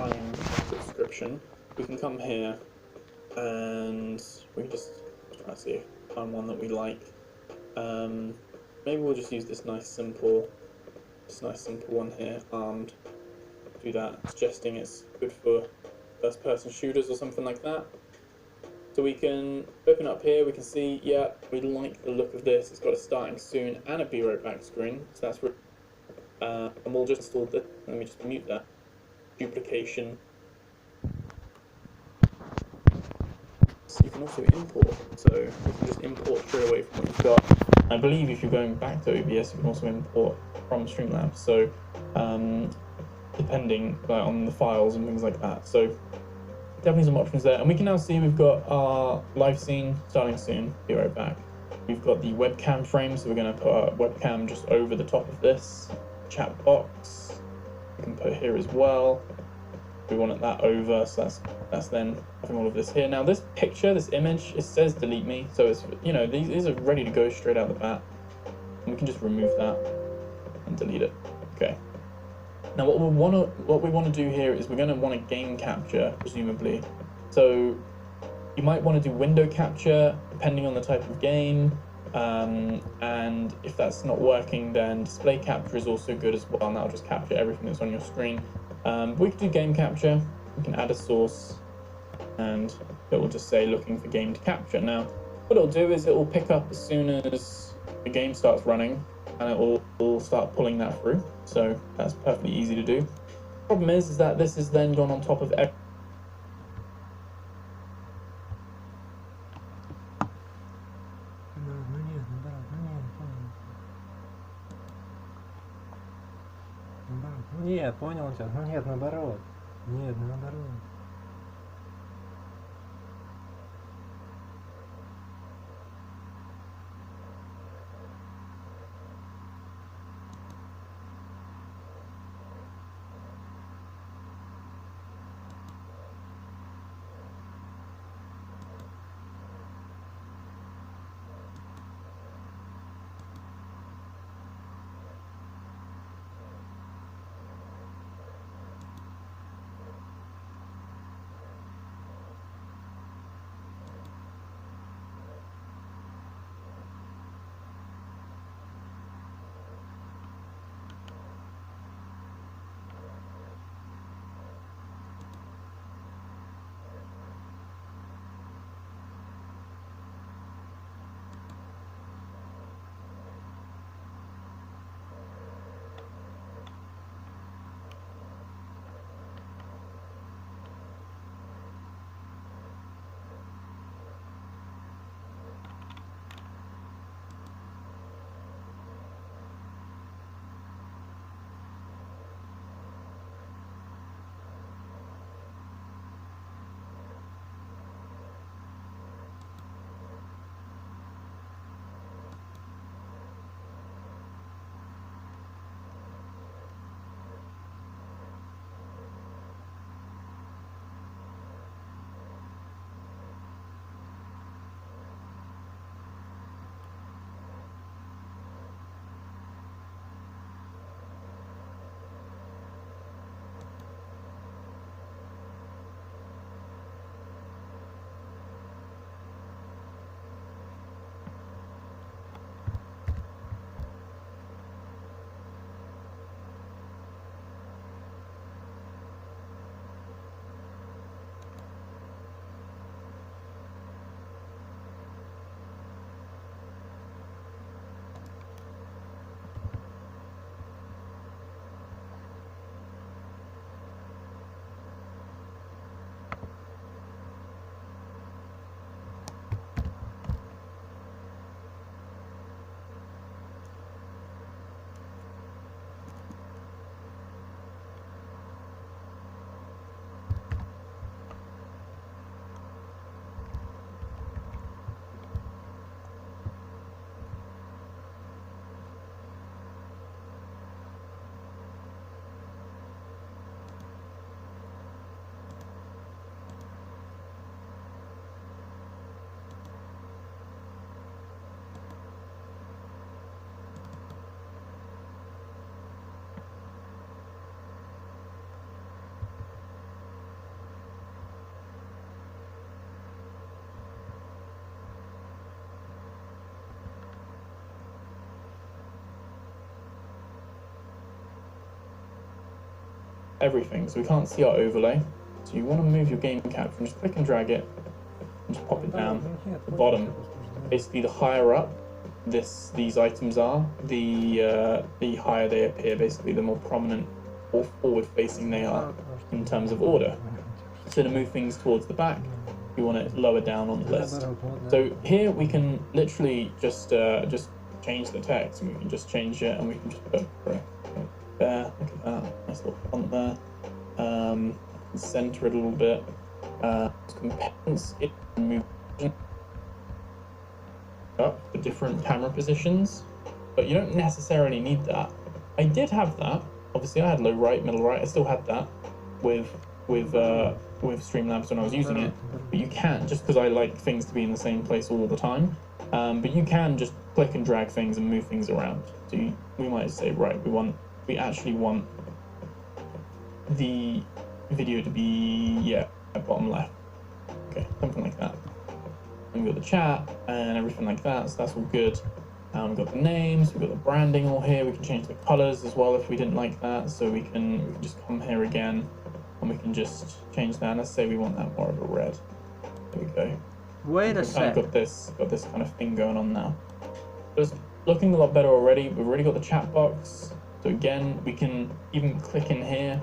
Prime subscription, we can come here and we can just try to see find one that we like. Maybe we'll just use this nice simple one here, armed. Do that, suggesting it's good for first person shooters or something like that. So we can open up here, we can see, yeah, we like the look of this. It's got a starting soon and a be right back screen, so that's really, and we'll just install this. Let me just mute that duplication. So you can also import, so you can just import straight away from what you've got. I believe if you're going back to OBS, you can also import from Streamlabs, so depending on the files and things like that. So definitely some options there. And we can now see we've got our live scene starting soon. Be right back. We've got the webcam frame, so we're going to put our webcam just over the top of this chat box. We can put here as well. We want that over, so that's then having all of this here. Now this picture, this image, it says delete me, so it's, you know, these are ready to go straight out the bat. And we can just remove that and delete it. Okay. Now what we want to do here is we're going to want to game capture, presumably. So you might want to do window capture depending on the type of game, and if that's not working, then display capture is also good as well, and that'll just capture everything that's on your screen. We can do game capture. We can add a source, and it will just say looking for game to capture. Now what it'll do is it will pick up as soon as the game starts running, and it will start pulling that through. So that's perfectly easy to do. Problem is that this is then gone on top of every Нет, понял тебя. Ну нет, наоборот. Нет, наоборот. everything, so we can't see our overlay. So you want to move your game capture and just click and drag it and just pop it down at the bottom. Basically, the higher up these items are, the higher they appear. Basically, the more prominent or forward-facing they are in terms of order. So to move things towards the back, we want it lower down on the list. So here we can literally just change the text, and we can just change it, and we can just put there. Look at that, nice little font there. Center it a little bit. Compense it and move up for different camera positions, but you don't necessarily need that. I did have that. Obviously, I had low right, middle right. I still had that with Streamlabs when I was using it. But you can't, just because I like things to be in the same place all the time. But you can just click and drag things and move things around. So we might say, right, we actually want the video to be at bottom left. Okay, something like that. And we've got the chat and everything like that, so that's all good. We've got the names, we've got the branding all here. We can change the colors as well if we didn't like that. So we can just come here again and we can just change that. Let's say we want that more of a red. There we go. Wait a sec. Got this kind of thing going on now. So it's looking a lot better already. We've already got the chat box. So again, we can even click in here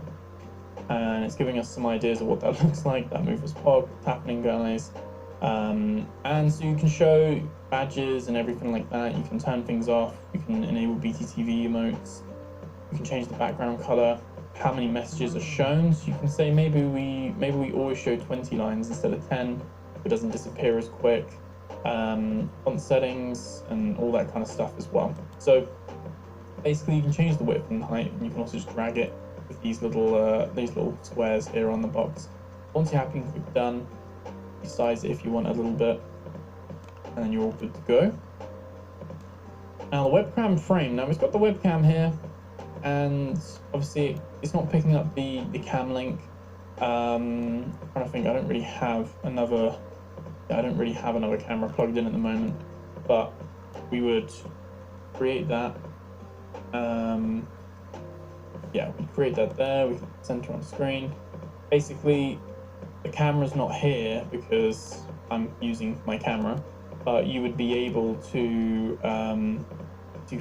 and it's giving us some ideas of what that looks like. That move was pog. What's happening, guys? And so you can show badges and everything like that. You can turn things off. You can enable BTTV emotes. You can change the background color, how many messages are shown. So you can say maybe we always show 20 lines instead of 10. It doesn't disappear as quick. Font settings and all that kind of stuff as well. So basically, you can change the width and height, and you can also just drag it with these little squares here on the box. Once you're happy, click done. You size it if you want a little bit, and then you're all good to go. Now the webcam frame. Now we've got the webcam here, and obviously it's not picking up the cam link. I'm trying to think. I don't really have another camera plugged in at the moment, but we would create that. We create that there. We can center on screen. Basically, the camera's not here because I'm using my camera, but you would be able to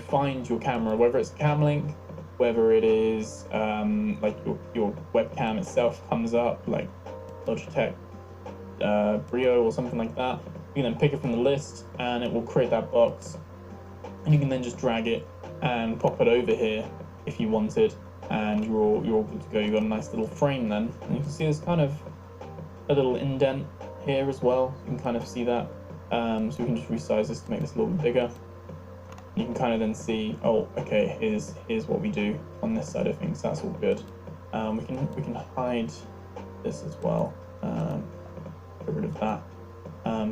find your camera, whether it's a cam link, whether it is like your webcam itself comes up, like Logitech Brio or something like that. You can then pick it from the list, and it will create that box, and you can then just drag it and pop it over here if you wanted, and you're all good to go. You've got a nice little frame then, and you can see there's kind of a little indent here as well. You can kind of see that. So we can just resize this to make this a little bit bigger. You can kind of then see, oh, okay, here's what we do on this side of things. That's all good. We can hide this as well. Get rid of that.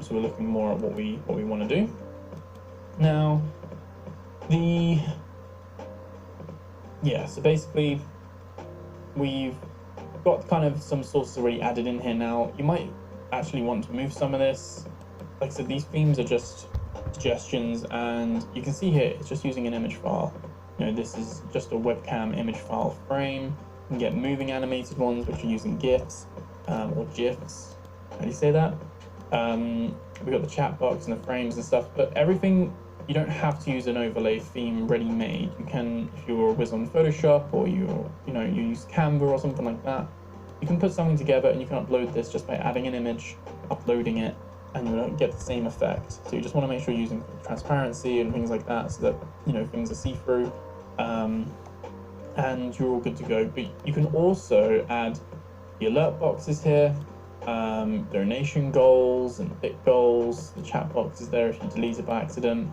So we're looking more at what we want to do. Now, so basically we've got kind of some sources already added in here now. You might actually want to move some of this. Like I said, these themes are just suggestions, and you can see here it's just using an image file. You know, this is just a webcam image file frame. You can get moving animated ones, which are using GIFs or GIFs. How do you say that? We've got the chat box and the frames and stuff, but everything, you don't have to use an overlay theme ready-made. You can, if you're a whiz on Photoshop, or you use Canva or something like that, you can put something together and you can upload this just by adding an image, uploading it, and you don't get the same effect. So you just want to make sure you're using transparency and things like that, so that things are see-through, and you're all good to go. But you can also add the alert boxes here, donation goals and bit goals. The chat box is there if you delete it by accident.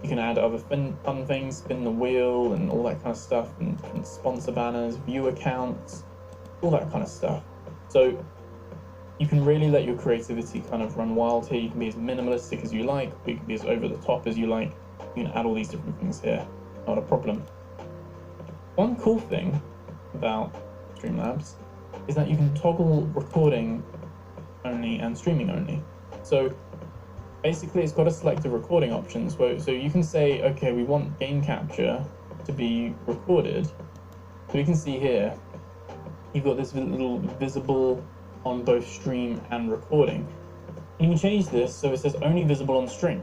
You can add other fun things, spin the wheel and all that kind of stuff, and sponsor banners, view accounts, all that kind of stuff. So you can really let your creativity kind of run wild here. You can be as minimalistic as you like, or you can be as over the top as you like. You can add all these different things here, not a problem. One cool thing about Streamlabs is that you can toggle recording only and streaming only. So basically it's got a select the recording options, so you can say, okay, we want game capture to be recorded. So you can see here, you've got this little visible on both stream and recording. And you can change this so it says only visible on stream.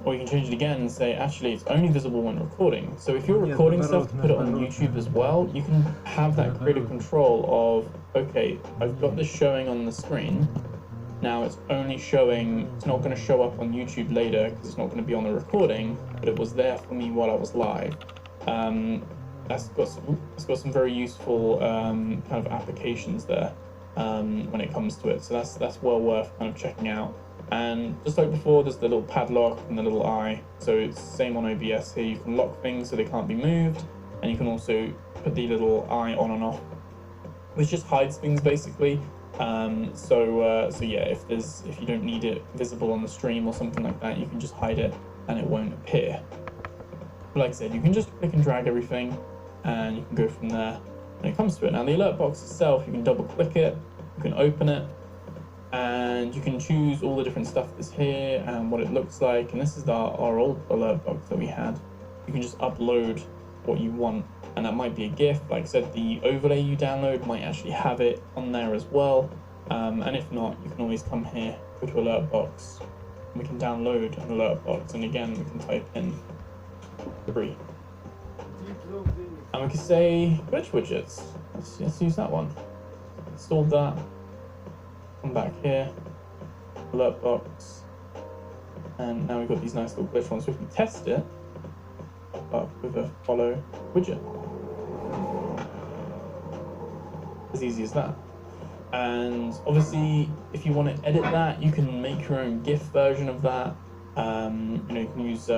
Or you can change it again and say, actually, it's only visible when recording. So if you're recording stuff to put it on YouTube as well, you can have that creative control of, okay, I've got this showing on the screen. Now it's only showing, it's not going to show up on YouTube later because it's not going to be on the recording, but it was there for me while I was live. That's got some very useful kind of applications there when it comes to it. So that's well worth kind of checking out. And just like before, there's the little padlock and the little eye. So it's the same on OBS here. You can lock things so they can't be moved, and you can also put the little eye on and off, which just hides things basically. So yeah, if you don't need it visible on the stream or something like that, you can just hide it and it won't appear. But like I said, you can just click and drag everything, and you can go from there when it comes to it. Now the alert box itself, you can double click it, you can open it, and you can choose all the different stuff that's here and what it looks like. And this is our old alert box that we had. You can just upload what you want, and that might be a GIF. Like I said, the overlay you download might actually have it on there as well. And if not, you can always come here, go to alert box, and we can download an alert box, and again we can type in free. And we can say glitch widgets. Let's use that one. Installed that. Come back here, alert box, and now we've got these nice little glitch ones. So if we test it, pop up with a follow widget. As easy as that. And obviously, if you want to edit that, you can make your own GIF version of that. You can use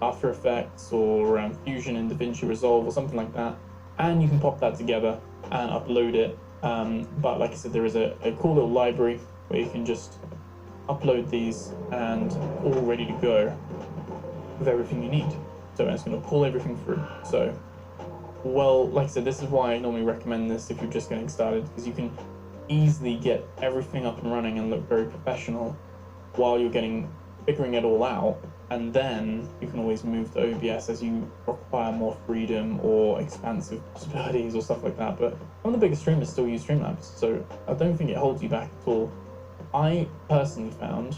After Effects or Fusion and DaVinci Resolve or something like that, and you can pop that together and upload it. But like I said, there is a cool little library where you can just upload these and all ready to go with everything you need. So it's going to pull everything through. So, well, like I said, this is why I normally recommend this if you're just getting started, because you can easily get everything up and running and look very professional while you're figuring it all out. And then you can always move to OBS as you require more freedom or expansive possibilities or stuff like that. But some of the biggest streamers still use Streamlabs, so I don't think it holds you back at all. I personally found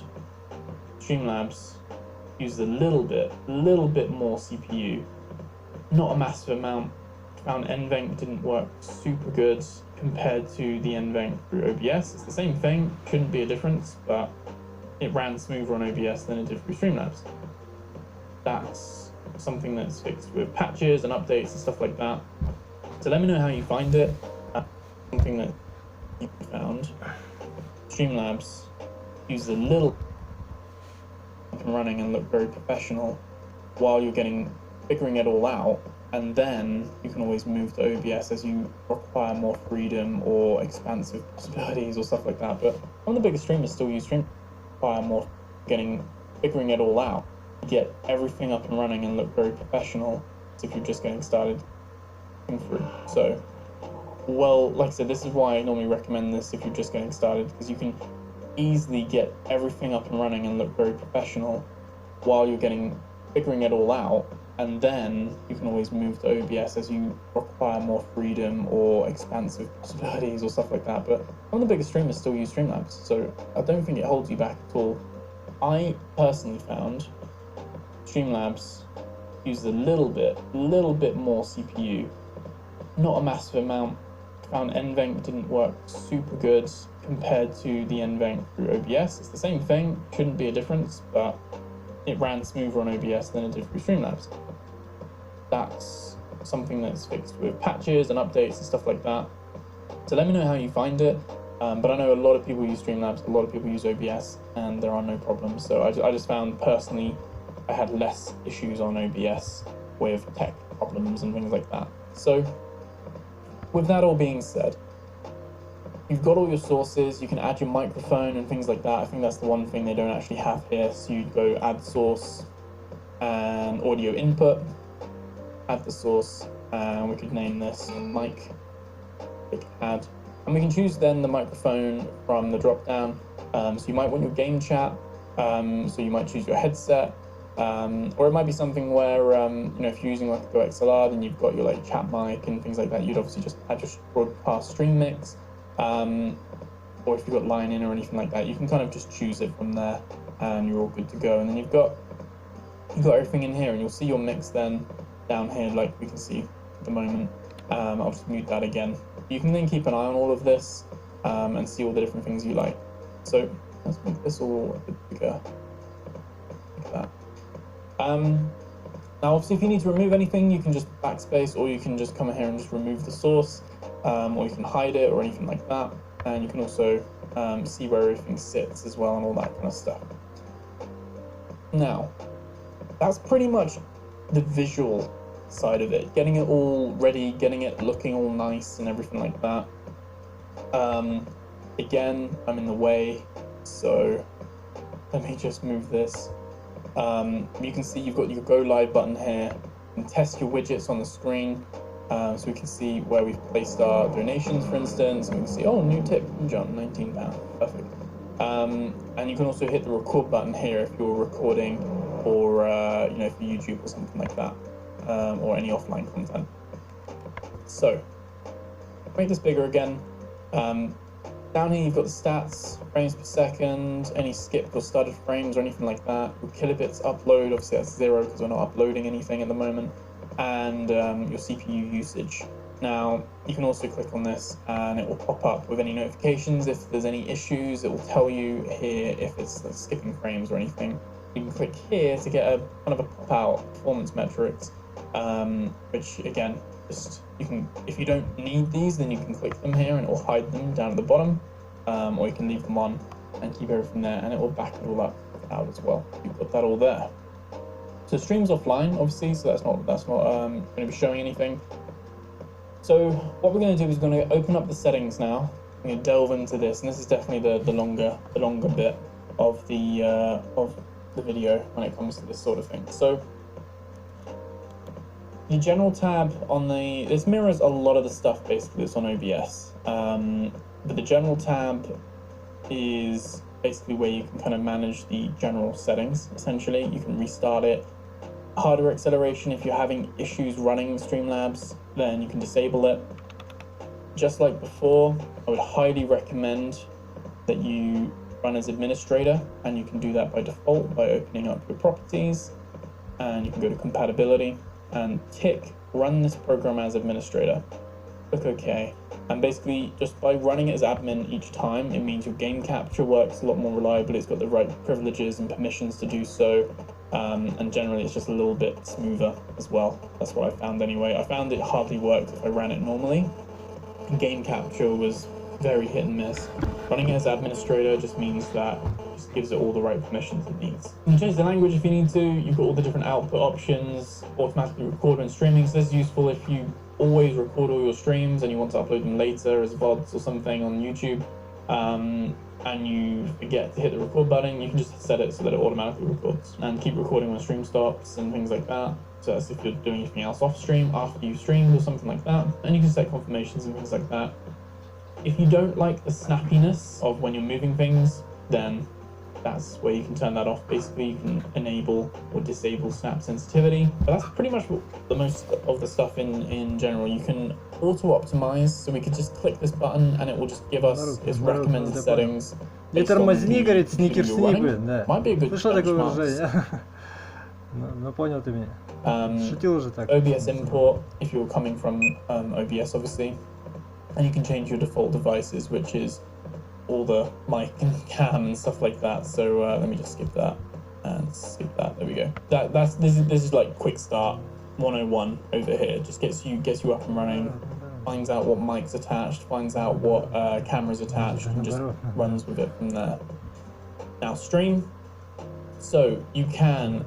Streamlabs used a little bit more CPU, not a massive amount. Found NVENC didn't work super good compared to the NVENC through OBS. It's the same thing, shouldn't be a difference, but it ran smoother on OBS than it did through Streamlabs. That's something that's fixed with patches and updates and stuff like that. So let me know how you find it. Something that you found. Streamlabs uses a little up and running and look very professional while you're figuring it all out, and then you can always move to OBS as you require more freedom or expansive possibilities or stuff like that. But some of the biggest streamers still use Streamlabs. More figuring it all out, get everything up and running and look very professional if you're just getting started through. So, well, like I said, this is why I normally recommend this if you're just getting started, because you can easily get everything up and running and look very professional while you're figuring it all out, and then you can always move to OBS as you require more freedom or expansive possibilities or stuff like that. But some of the biggest streamers still use Streamlabs, so I don't think it holds you back at all. I personally found Streamlabs uses a little bit more CPU, not a massive amount. Found NVENC didn't work super good compared to the NVENC through OBS. It's the same thing, shouldn't be a difference, but it ran smoother on OBS than it did through Streamlabs. That's something that's fixed with patches and updates and stuff like that. So let me know how you find it. But I know a lot of people use Streamlabs, a lot of people use OBS, and there are no problems. So I just found personally I had less issues on OBS with tech problems and things like that. So with that all being said, you've got all your sources, you can add your microphone and things like that. I think that's the one thing they don't actually have here. So you'd go add source and audio input, add the source, and we could name this mic, click add. And we can choose then the microphone from the drop down. So you might want your game chat, so you might choose your headset, Or it might be something where, you know, if you're using like a GoXLR, then you've got your like chat mic and things like that. You'd obviously just add your broadcast stream mix. Or if you've got line in or anything like that, you can kind of just choose it from there and you're all good to go. And then you've got everything in here, and you'll see your mix then down here like we can see at the moment. I'll just mute that again. You can then keep an eye on all of this and see all the different things you like. So let's make this all a bit bigger, like that. Now obviously if you need to remove anything, you can just backspace, or you can just come in here and just remove the source, or you can hide it or anything like that. And you can also see where everything sits as well and all that kind of stuff. Now, that's pretty much the visual side of it. Getting it all ready, getting it looking all nice and everything like that. Again, I'm in the way, so let me just move this. You can see you've got your go live button here. You can test your widgets on the screen. So we can see where we've placed our donations, for instance, and we can see, oh, new tip from John, £19, perfect. And you can also hit the record button here if you're recording, or you know, for YouTube or something like that, or any offline content. So, make this bigger again. Down here you've got the stats, frames per second, any skipped or started frames or anything like that. Your kilobits upload, obviously that's 0 because we're not uploading anything at the moment. And your CPU usage. Now you can also click on this and it will pop up with any notifications. If there's any issues, it will tell you here if it's skipping frames or anything. You can click here to get a kind of a pop out performance metrics, which again, just you can, if you don't need these, then you can click them here and it will hide them down at the bottom, or you can leave them on and keep everything there, and it will back it all up out as well. You put that all there. So the stream's offline, obviously, so that's not going to be showing anything. So what we're going to do is we're going to open up the settings now. We're going to delve into this, and this is definitely the longer bit of the video when it comes to this sort of thing. So the general tab on this mirrors a lot of the stuff basically that's on OBS, but the general tab is basically where you can kind of manage the general settings. Essentially, you can restart it. Hardware acceleration, if you're having issues running Streamlabs, then you can disable it. Just like before, I would highly recommend that you run as administrator, and you can do that by default by opening up your properties, and you can go to compatibility and tick run this program as administrator. Click OK, and basically just by running it as admin each time, it means your game capture works a lot more reliably. It's got the right privileges and permissions to do so, and generally it's just a little bit smoother as well. That's what I found anyway. I found it hardly worked if I ran it normally. Game capture was very hit and miss. Running it as administrator just means that it just gives it all the right permissions it needs. You can change the language if you need to. You've got all the different output options, automatically record when streaming, so this is useful if you always record all your streams and you want to upload them later as VODs or something on YouTube, and you forget to hit the record button. You can just set it so that it automatically records and keep recording when stream stops and things like that. So that's if you're doing anything else off stream after you've streamed or something like that. And you can set confirmations and things like that. If you don't like the snappiness of when you're moving things, then that's where you can turn that off. Basically, you can enable or disable snap sensitivity. But that's pretty much the most of the stuff in general. You can auto-optimize, so we could just click this button and it will just give us its recommended settings. Не тормозни, говорит, сникерсни, блин, да. Might be a good Слышал такое benchmark. выражение? Ну, понял ты меня. Шутил уже так. OBS import, if you're coming from OBS, obviously. And you can change your default devices, which is all the mic and cam and stuff like that. So let me just skip that and skip that. There we go. This is like quick start 101 over here. Just gets you up and running, finds out what mic's attached, finds out what camera's attached, and just runs with it from there. Now stream. So you can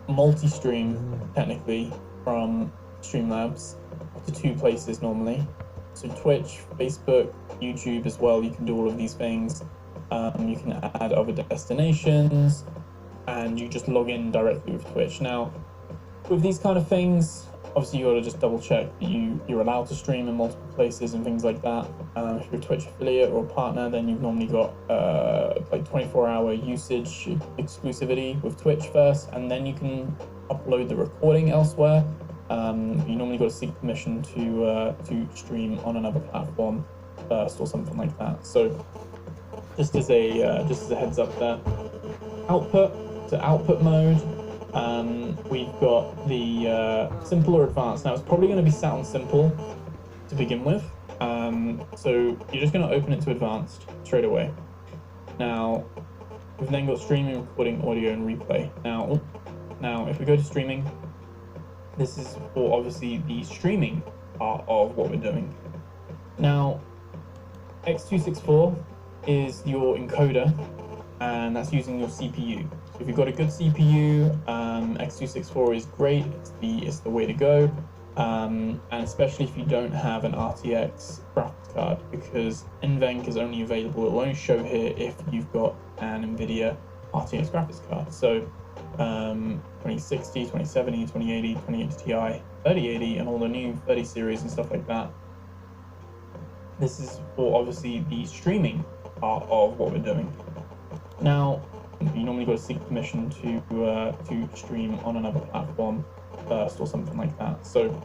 multi-stream technically from Streamlabs to 2 places normally. So Twitch, Facebook, YouTube as well, you can do all of these things. You can add other destinations, and you just log in directly with Twitch. Now, with these kind of things, obviously you got to just double check that you're allowed to stream in multiple places and things like that. If you're a Twitch affiliate or a partner, then you've normally got like 24-hour usage exclusivity with Twitch first, and then you can upload the recording elsewhere. You normally got to seek permission to stream on another platform first or something like that. So just as a heads up there. Output mode, we've got the simple or advanced. Now it's probably going to be set on simple to begin with, so you're just going to open it to advanced straight away. Now we've then got streaming, recording, audio, and replay. Now if we go to streaming, this is for obviously the streaming part of what we're doing. Now x264 is your encoder, and that's using your CPU. So if you've got a good CPU, x264 is great. It's the way to go, and especially if you don't have an RTX graphics card, because NVENC is only available. It will only show here if you've got an NVIDIA RTX graphics card. So 2060, 2070, 2080, 2080 Ti, 3080, and all the new 30 series and stuff like that. This is for obviously the streaming part of what we're doing. Now, you normally got to seek permission to stream on another platform first or something like that. So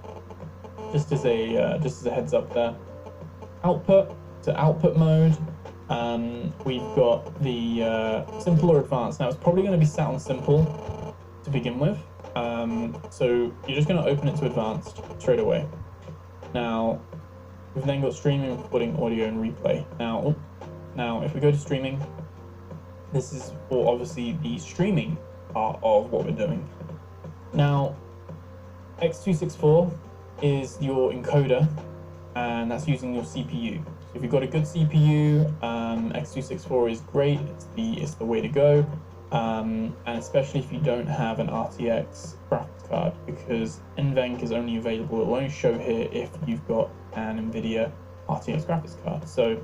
just as a heads up there. Output mode, we've got the simple or advanced. Now it's probably going to be set on simple to begin with, so you're just going to open it to advanced straight away. Now we've then got streaming, recording, audio, and replay. Now if we go to streaming, this is for obviously the streaming part of what we're doing. Now x264 is your encoder, and that's using your CPU. So if you've got a good CPU, x264 is great. It's the way to go, and especially if you don't have an RTX graphics card, because NVENC is only available. It will only show here if you've got an NVIDIA RTX graphics card. So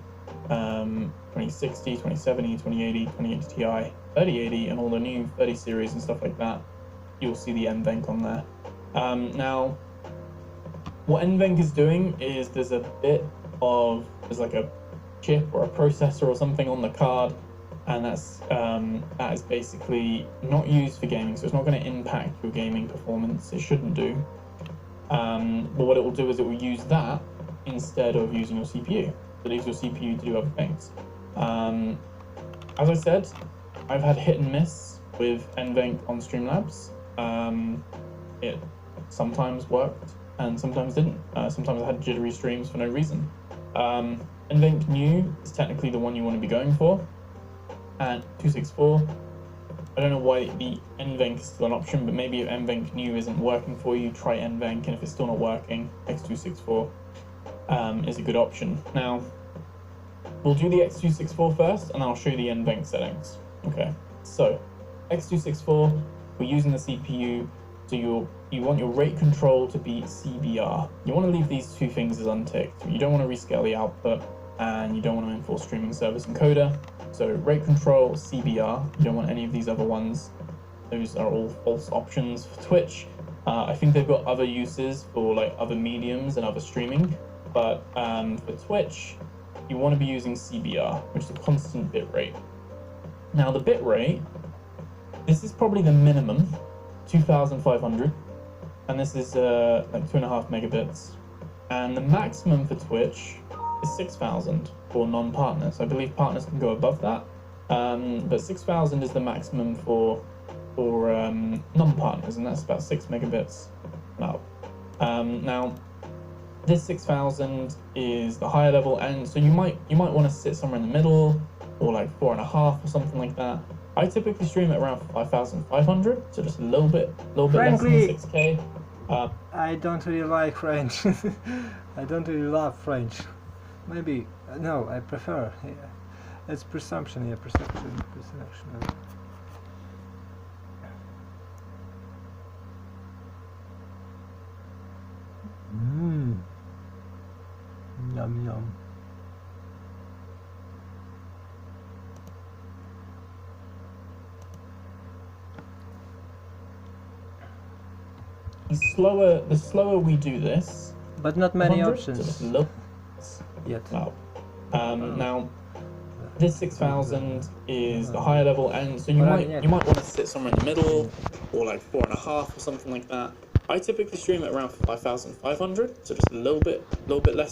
2060, 2070, 2080, 2080 Ti, 3080, and all the new 30 series and stuff like that. You'll see the NVENC on there. Now, what NVENC is doing is there's like a chip or a processor or something on the card, and that is basically not used for gaming, so it's not going to impact your gaming performance. It shouldn't do. But what it will do is it will use that instead of using your CPU. It leaves your CPU to do other things. As I said, I've had hit and miss with NVENC on Streamlabs. It sometimes worked and sometimes didn't. Sometimes I had jittery streams for no reason. NVENC New is technically the one you want to be going for, and 264. I don't know why the NVENC is still an option, but maybe if NVENC New isn't working for you, try NVENC, and if it's still not working, x264 is a good option. Now, we'll do the x264 first, and I'll show you the NVENC settings. Okay, so x264, we're using the CPU, so you want your rate control to be CBR. You want to leave these two things as unticked. You don't want to rescale the output, and you don't want to enforce streaming service encoder. So rate control, CBR, you don't want any of these other ones. Those are all false options for Twitch. I think they've got other uses for like other mediums and other streaming, but for Twitch, you want to be using CBR, which is a constant bit rate. Now the bit rate, this is probably the minimum, 2,500, and this is like 2.5 megabits. And the maximum for Twitch is 6,000 for non-partners. I believe partners can go above that, but 6,000 is the maximum for non-partners, and that's about 6 megabits now. Now, this 6,000 is the higher level, and so you might want to sit somewhere in the middle, or like 4.5 or something like that. I typically stream at around 5,500, so just a little bit Frankly, less than 6K. I don't really like French. I don't really love French. Maybe no, I prefer. Yeah. It's perception. Yeah, perception. Yum yum. the slower we do this, But not many 100, options so look yet. well. Now this 6,000 is the higher level, and so you might want to sit somewhere in the middle, or like 4.5 or something like that. I typically stream at around 5,500, so just a little bit less